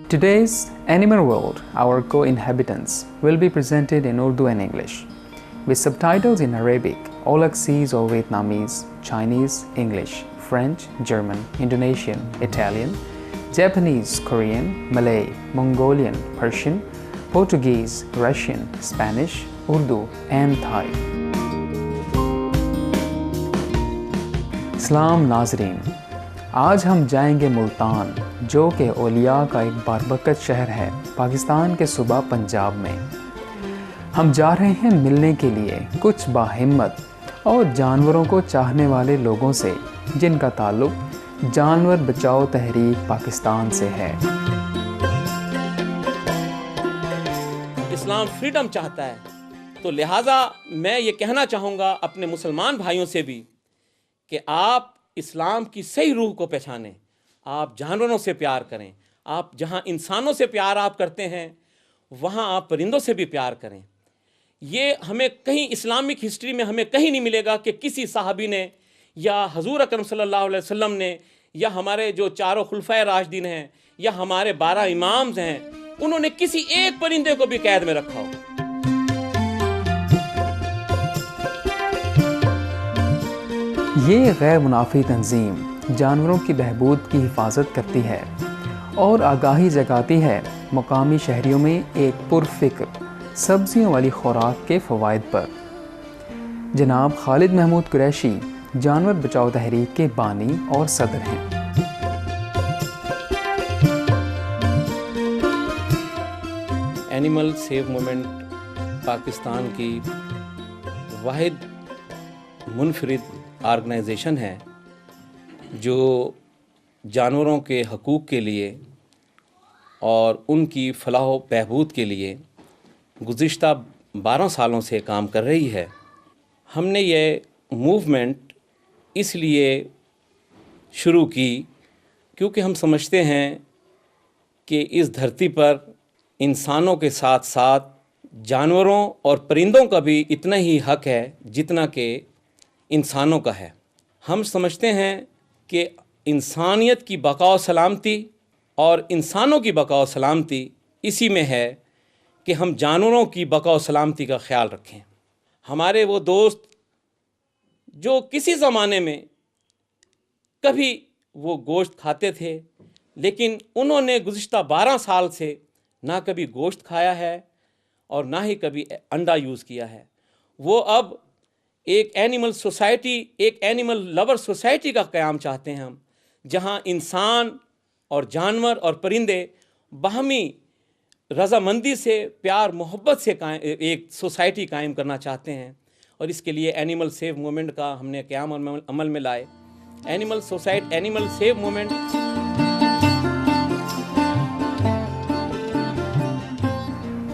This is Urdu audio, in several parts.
Today's Animal World, our co-inhabitants, will be presented in Urdu and English, with subtitles in Arabic, Aulacese or Vietnamese, Chinese, English, French, German, Indonesian, Italian, Japanese, Korean, Malay, Mongolian, Persian, Portuguese, Russian, Spanish, Urdu and Thai. سلام ناظرین، آج ہم جائیں گے ملتان، جو کہ اولیاء کا ایک باربکت شہر ہے پاکستان کے صوبہ پنجاب میں۔ ہم جا رہے ہیں ملنے کے لیے کچھ باہمت اور جانوروں کو چاہنے والے لوگوں سے، جن کا تعلق جانور بچاؤ تحریک پاکستان سے ہے۔ اسلام فریڈم چاہتا ہے، تو لہٰذا میں یہ کہنا چاہوں گا اپنے مسلمان بھائیوں سے بھی کہ آپ اسلام کی صحیح روح کو پہچانیں، آپ جانوروں سے پیار کریں، آپ جہاں انسانوں سے پیار آپ کرتے ہیں وہاں آپ پرندوں سے بھی پیار کریں۔ یہ ہمیں کہیں اسلامک ہسٹری میں ہمیں کہیں نہیں ملے گا کہ کسی صحابی نے یا حضور اکرم صلی اللہ علیہ وسلم نے یا ہمارے جو چاروں خلفائے راشدین ہیں یا ہمارے 12 امامز ہیں، انہوں نے کسی ایک پرندے کو بھی قید میں رکھا ہو۔ یہ غیر منافی تنظیم جانوروں کی بہبود کی حفاظت کرتی ہے اور آگاہی جگاتی ہے مقامی شہریوں میں ایک پرفکر سبزیوں والی خوراک کے فوائد پر۔ جناب خالد محمود قریشی جانور بچاؤ تحریک کے بانی اور صدر ہیں۔ اینیمل سیو مومنٹ پاکستان کی واحد منفرد آرگنائزیشن ہے جو جانوروں کے حقوق کے لیے اور ان کی فلاح و بہبود کے لیے گزشتہ 12 سالوں سے کام کر رہی ہے۔ ہم نے یہ موومنٹ اس لیے شروع کی کیونکہ ہم سمجھتے ہیں کہ اس دھرتی پر انسانوں کے ساتھ ساتھ جانوروں اور پرندوں کا بھی اتنا ہی حق ہے جتنا کہ انسانوں کا ہے۔ ہم سمجھتے ہیں کہ انسانیت کی بقا و سلامتی اور انسانوں کی بقا و سلامتی اسی میں ہے کہ ہم جانوروں کی بقا و سلامتی کا خیال رکھیں۔ ہمارے وہ دوست جو کسی زمانے میں کبھی وہ گوشت کھاتے تھے لیکن انہوں نے گزشتہ 12 سال سے نہ کبھی گوشت کھایا ہے اور نہ ہی کبھی انڈا یوز کیا ہے، وہ اب ایک اینیمل سوسائٹی، ایک اینیمل لور سوسائٹی کا قیام چاہتے ہیں ہم، جہاں انسان اور جانور اور پرندے باہمی رضامندی سے، پیار محبت سے ایک سوسائٹی قائم کرنا چاہتے ہیں، اور اس کے لیے اینیمل سیو موومنٹ کا ہم نے قیام عمل میں لائے۔ اینیمل سیو موومنٹ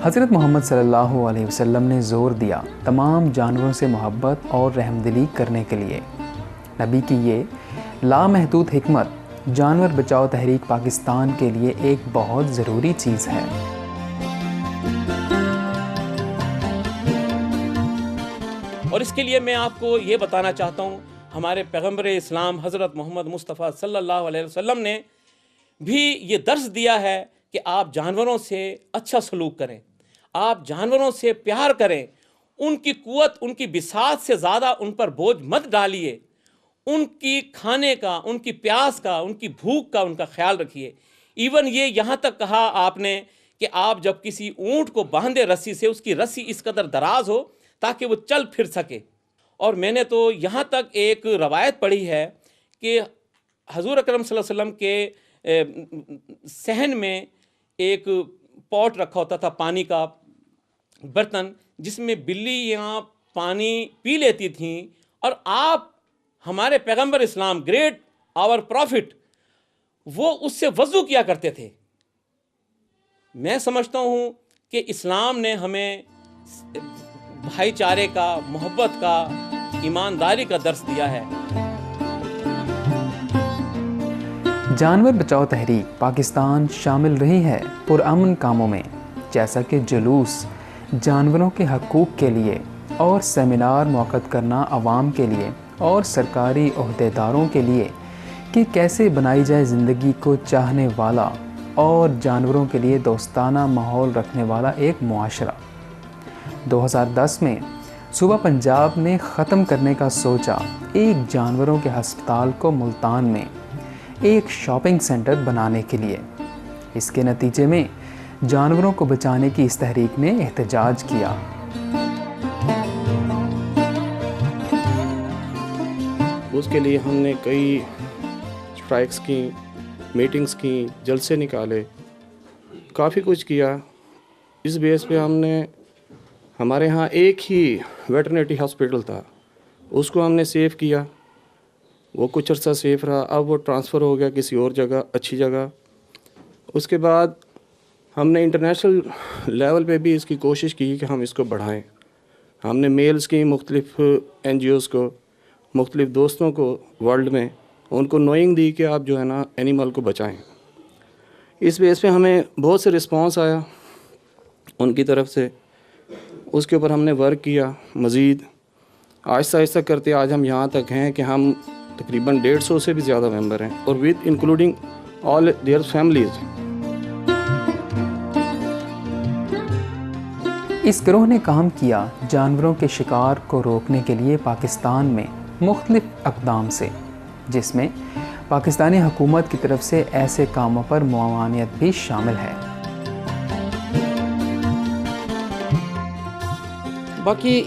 حضرت محمد صلی اللہ علیہ وسلم نے زور دیا تمام جانوروں سے محبت اور رحمدلی کرنے کے لیے۔ نبی کی یہ لامحدود حکمت جانور بچاؤ تحریک پاکستان کے لیے ایک بہت ضروری چیز ہے۔ اور اس کے لیے میں آپ کو یہ بتانا چاہتا ہوں، ہمارے پیغمبر اسلام حضرت محمد مصطفیٰ صلی اللہ علیہ وسلم نے بھی یہ درس دیا ہے کہ آپ جانوروں سے اچھا سلوک کریں، آپ جانوروں سے پیار کریں، ان کی قوت، ان کی بساط سے زیادہ ان پر بوجھ مت ڈالیے، ان کی کھانے کا، ان کی پیاس کا، ان کی بھوک کا ان کا خیال رکھیے۔ ایون یہ یہاں تک کہا آپ نے کہ آپ جب کسی اونٹ کو باندھے رسی سے، اس کی رسی اس قدر دراز ہو تاکہ وہ چل پھر سکے۔ اور میں نے تو یہاں تک ایک روایت پڑھی ہے کہ حضور اکرم صلی اللہ علیہ وسلم کے صحن میں ایک پاٹ رکھا ہوتا تھا، پانی کا برتن، جس میں بلیاں پانی پی لیتی تھیں، اور آپ ہمارے پیغمبر اسلام، گریٹ آور پروفٹ، وہ اس سے وضو کیا کرتے تھے۔ میں سمجھتا ہوں کہ اسلام نے ہمیں بھائی چارے کا، محبت کا، ایمانداری کا درس دیا ہے۔ جانور بچاؤ تحریک پاکستان شامل رہی ہے پرامن کاموں میں، جیسا کہ جلوس جانوروں کے حقوق کے لیے اور سیمینار منعقد کرنا عوام کے لیے اور سرکاری عہدیداروں کے لیے کہ کیسے بنائی جائے زندگی کو چاہنے والا اور جانوروں کے لیے دوستانہ ماحول رکھنے والا ایک معاشرہ۔ 2010 میں صوبہ پنجاب نے ختم کرنے کا سوچا ایک جانوروں کے ہسپتال کو ملتان میں ایک شاپنگ سینٹر بنانے کے لیے۔ اس کے نتیجے میں جانوروں کو بچانے کی اس تحریک نے احتجاج کیا۔ اس کے لیے ہم نے کئی اسٹرائکس کی، میٹنگز کی، جلسے نکالے، کافی کچھ کیا۔ اس بیس پہ ہم نے، ہمارے ہاں ایک ہی ویٹرنری ہاسپٹل تھا، اس کو ہم نے سیو کیا، وہ کچھ عرصہ سیف رہا، اب وہ ٹرانسفر ہو گیا کسی اور جگہ، اچھی جگہ۔ اس کے بعد ہم نے انٹرنیشنل لیول پہ بھی اس کی کوشش کی کہ ہم اس کو بڑھائیں۔ ہم نے میلز کی، مختلف NGOs کو، مختلف دوستوں کو ورلڈ میں، ان کو نوئنگ دی کہ آپ جو ہے نا اینیمل کو بچائیں۔ اس بیس پہ ہمیں بہت سے رسپانس آیا ان کی طرف سے، اس کے اوپر ہم نے ورک کیا مزید، آہستہ آہستہ کرتے آج ہم یہاں تک ہیں کہ ہم تقریباً 150 سے بھی زیادہ ممبر ہیں، اور with including all their families. اس گروہ نے کام کیا جانوروں کے شکار کو روکنے کے لیے پاکستان میں مختلف اقدام سے، جس میں پاکستانی حکومت کی طرف سے ایسے کاموں پر معاونت بھی شامل ہے۔ باقی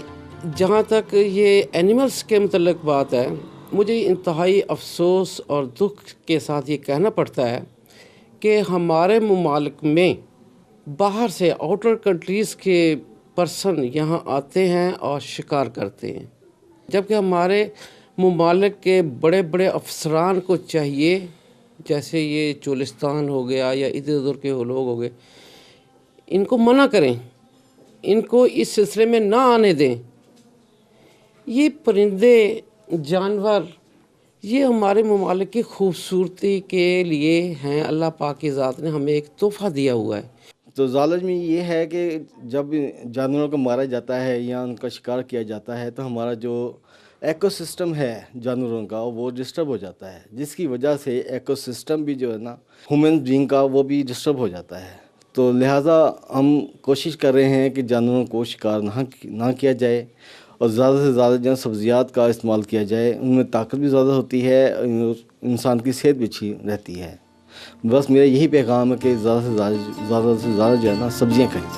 جہاں تک یہ اینیملز کے متعلق بات ہے، مجھے انتہائی افسوس اور دکھ کے ساتھ یہ کہنا پڑتا ہے کہ ہمارے ممالک میں باہر سے آؤٹر کنٹریز کے پرسن یہاں آتے ہیں اور شکار کرتے ہیں، جبکہ ہمارے ممالک کے بڑے بڑے افسران کو چاہیے، جیسے یہ چولستان ہو گیا یا ادھر ادھر کے لوگ ہو گئے، ان کو منع کریں، ان کو اس سلسلے میں نہ آنے دیں۔ یہ پرندے، جانور، یہ ہمارے ممالک کی خوبصورتی کے لیے ہیں، اللہ پاک کی ذات نے ہمیں ایک تحفہ دیا ہوا ہے۔ تو زالج میں یہ ہے کہ جب جانوروں کو مارا جاتا ہے یا ان کا شکار کیا جاتا ہے تو ہمارا جو ایکو سسٹم ہے جانوروں کا وہ ڈسٹرب ہو جاتا ہے، جس کی وجہ سے ایکو سسٹم بھی جو ہے نا ہیومن بینگ کا وہ بھی ڈسٹرب ہو جاتا ہے۔ تو لہٰذا ہم کوشش کر رہے ہیں کہ جانوروں کو شکار نہ کیا جائے، اور زیادہ سے زیادہ جو سبزیات کا استعمال کیا جائے، ان میں طاقت بھی زیادہ ہوتی ہے، انسان کی صحت بھی اچھی رہتی ہے۔ بس میرا یہی پیغام ہے کہ زیادہ سے زیادہ جو ہے نا سبزیاں کھائیں۔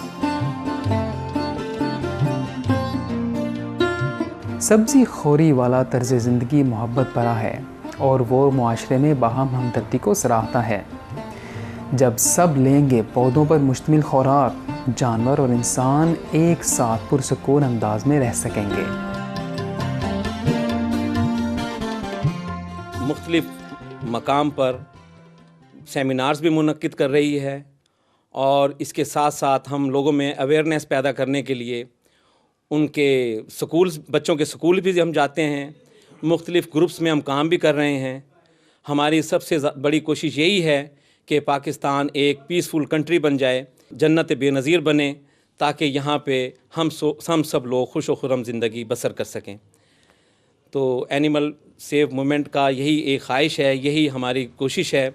سبزی خوری والا طرز زندگی محبت بھرا ہے، اور وہ معاشرے میں باہم ہمدردی کو سراہتا ہے۔ جب سب لیں گے پودوں پر مشتمل خوراک، جانور اور انسان ایک ساتھ پرسکون انداز میں رہ سکیں گے۔ مختلف مقام پر سیمینارز بھی منعقد کر رہی ہے، اور اس کے ساتھ ساتھ ہم لوگوں میں اویئرنیس پیدا کرنے کے لیے ان کے سکولز، بچوں کے سکول بھی ہم جاتے ہیں، مختلف گروپس میں ہم کام بھی کر رہے ہیں۔ ہماری سب سے بڑی کوشش یہی ہے کہ پاکستان ایک پیسفل کنٹری بن جائے، جنت بے نظیر بنے، تاکہ یہاں پہ ہم سب لوگ خوش و خرم زندگی بسر کر سکیں۔ تو اینیمل سیو موومنٹ کا یہی ایک خواہش ہے، یہی ہماری کوشش ہے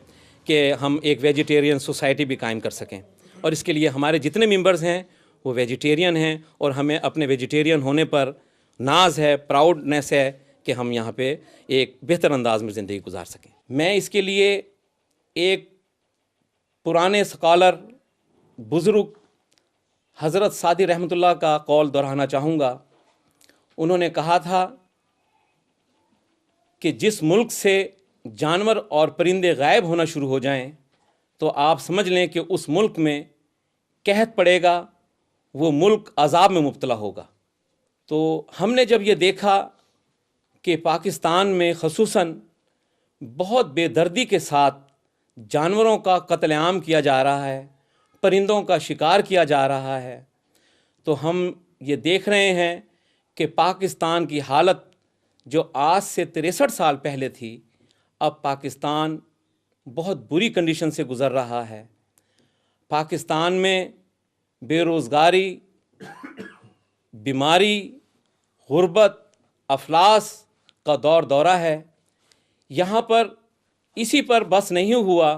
کہ ہم ایک ویجیٹیرین سوسائٹی بھی قائم کر سکیں، اور اس کے لیے ہمارے جتنے ممبرز ہیں وہ ویجیٹیرین ہیں، اور ہمیں اپنے ویجیٹیرین ہونے پر ناز ہے، پراؤڈنیس ہے کہ ہم یہاں پہ ایک بہتر انداز میں زندگی گزار سکیں۔ میں اس کے لیے ایک پرانے سکالر، بزرگ حضرت سعدی رحمۃ اللہ کا قول دہرانا چاہوں گا۔ انہوں نے کہا تھا کہ جس ملک سے جانور اور پرندے غائب ہونا شروع ہو جائیں تو آپ سمجھ لیں کہ اس ملک میں قحط پڑے گا، وہ ملک عذاب میں مبتلا ہوگا۔ تو ہم نے جب یہ دیکھا کہ پاکستان میں خصوصاً بہت بے دردی کے ساتھ جانوروں کا قتل عام کیا جا رہا ہے، پرندوں کا شکار کیا جا رہا ہے، تو ہم یہ دیکھ رہے ہیں کہ پاکستان کی حالت جو آج سے 63 سال پہلے تھی، اب پاکستان بہت بری کنڈیشن سے گزر رہا ہے۔ پاکستان میں بے روزگاری، بیماری، غربت، افلاس کا دورہ ہے۔ یہاں پر اسی پر بس نہیں ہوا،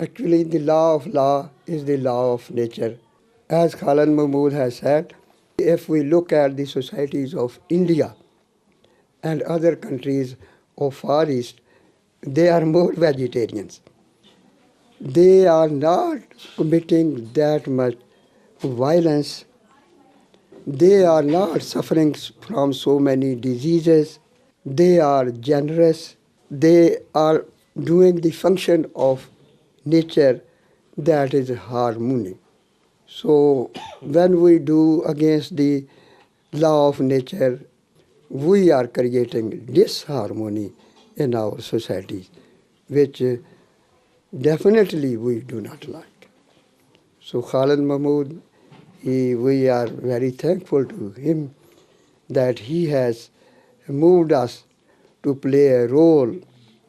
Actually, the law of law is the law of nature. As Khalid Mahmood has said, if we look at the societies of India and other countries of Far East, they are more vegetarians. They are not committing that much violence. They are not suffering from so many diseases. They are generous. They are doing the function of nature, that is harmony. So when we do against the law of nature, we are creating disharmony in our societies, which definitely we do not like. So Khalid Mahmood, we are very thankful to him that he has moved us to play a role,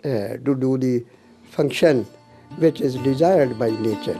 to do the function which is desired by nature.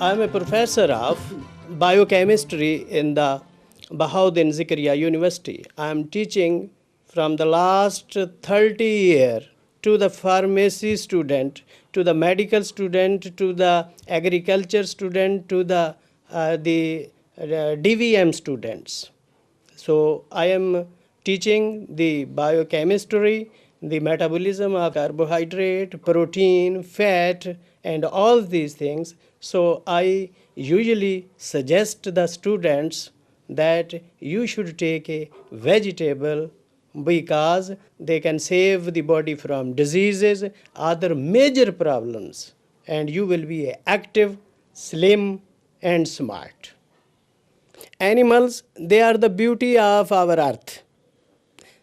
I am a professor of biochemistry in the Bahauddin Zikaria University. I am teaching from the last 30 years to the pharmacy student, to the medical student, to the agriculture student, to the DVM students. So I am teaching the biochemistry, the metabolism of carbohydrate, protein, fat, and all these things. So I usually suggest the students that you should take a vegetable because they can save the body from diseases, other major problems, and you will be active slim, and smart. Animals, they are the beauty of our earth.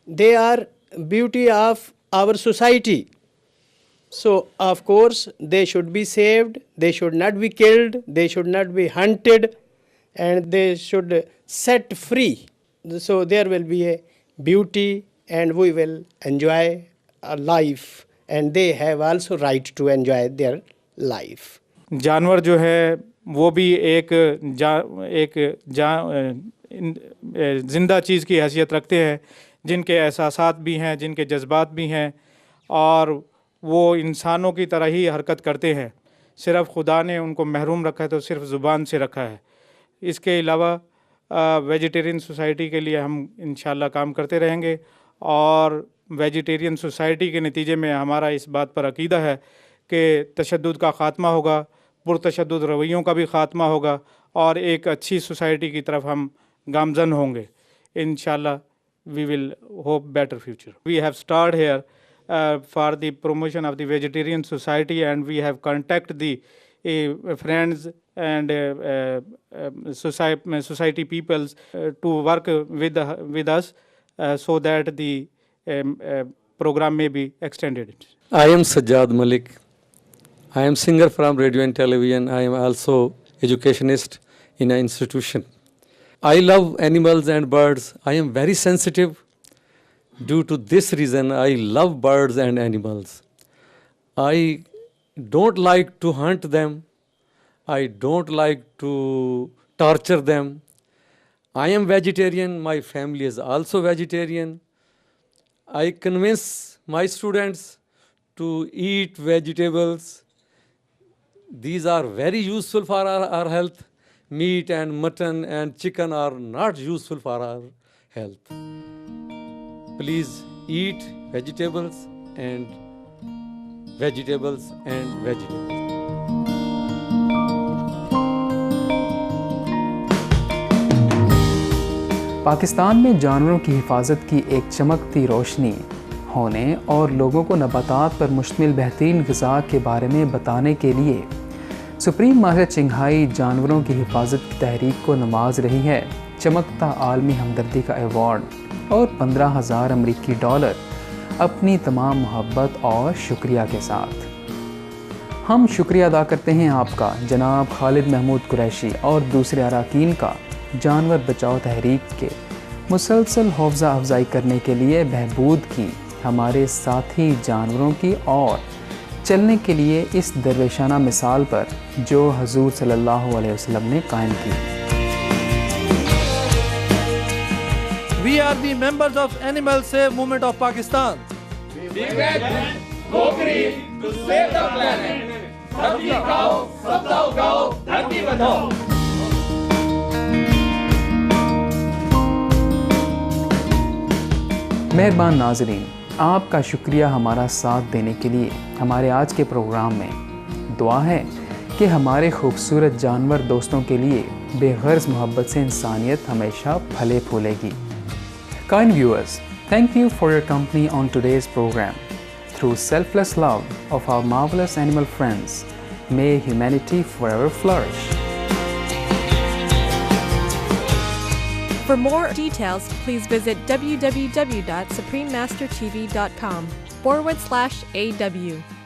They are beauty of our society. So, of course, they should be saved, they should not be killed, they should not be hunted, and they should set free. So, there will be a beauty and we will enjoy a life, and they have also right to enjoy their life. جانور جو ہے وہ بھی ایک زندہ چیز کی حیثیت رکھتے ہیں، جن کے احساسات بھی ہیں، جن کے جذبات بھی ہیں، اور وہ انسانوں کی طرح ہی حرکت کرتے ہیں. صرف خدا نے ان کو محروم رکھا ہے تو صرف زبان سے رکھا ہے. اس کے علاوہ ویجیٹیرین سوسائٹی کے لیے ہم انشاءاللہ کام کرتے رہیں گے، اور ویجیٹیرین سوسائٹی کے نتیجے میں ہمارا اس بات پر عقیدہ ہے کہ تشدد کا خاتمہ ہوگا، پرتشدد رویوں کا بھی خاتمہ ہوگا، اور ایک اچھی سوسائٹی کی طرف ہم گامزن ہوں گے. انشاءاللہ we will hope better future. We have started here for the promotion of the vegetarian society, and we have contacted the friends and society peoples to work with us so that the program may be extended. I am Sajjad Malik. I am singer from radio and television. I am also educationist in an institution. I love animals and birds. I am very sensitive. Due to this reason, I love birds and animals. I don't like to hunt them. I don't like to torture them. I am vegetarian. My family is also vegetarian. I convince my students to eat vegetables. These are very useful for our health. Meat and mutton and chicken are not useful for our health. Please eat vegetables and vegetables and vegetables. Pakistan میں جانوروں کی حفاظت کی ایک چمکتی روشنی ہونے اور لوگوں کو نباتات پر مشتمل بہترین غذا کے بارے میں بتانے کے لیے سپریم ماسٹر چنگھائی جانوروں کی حفاظت کی تحریک کو نواز رہی ہے چمکتا عالمی ہمدردی کا ایوارڈ اور $15,000 امریکی اپنی تمام محبت اور شکریہ کے ساتھ. ہم شکریہ ادا کرتے ہیں آپ کا جناب خالد محمود قریشی اور دوسرے اراکین کا جانور بچاؤ تحریک کے مسلسل حوصلہ افزائی کرنے کے لیے بہبود کی ہمارے ساتھی جانوروں کی اور چلنے کے لیے اس درویشانہ مثال پر جو حضور صلی اللہ علیہ وسلم نے قائم کی. We are the members of Animal Save Movement of Pakistan. We get go green to save the planet. Sabzi khao, sabza ugao, dharti badhao. مہربان ناظرین، آپ کا شکریہ ہمارا ساتھ دینے کے لیے. ہمارے آج کے پروگرام میں دعا ہے کہ ہمارے خوبصورت جانور دوستوں کے لیے بے غرض محبت سے انسانیت ہمیشہ پھلے پھولے گی. Kind viewers, thank you for your company on today's program. Through selfless love of our marvelous animal friends, may humanity forever flourish. For more details, please visit www.suprememastertv.com/AW.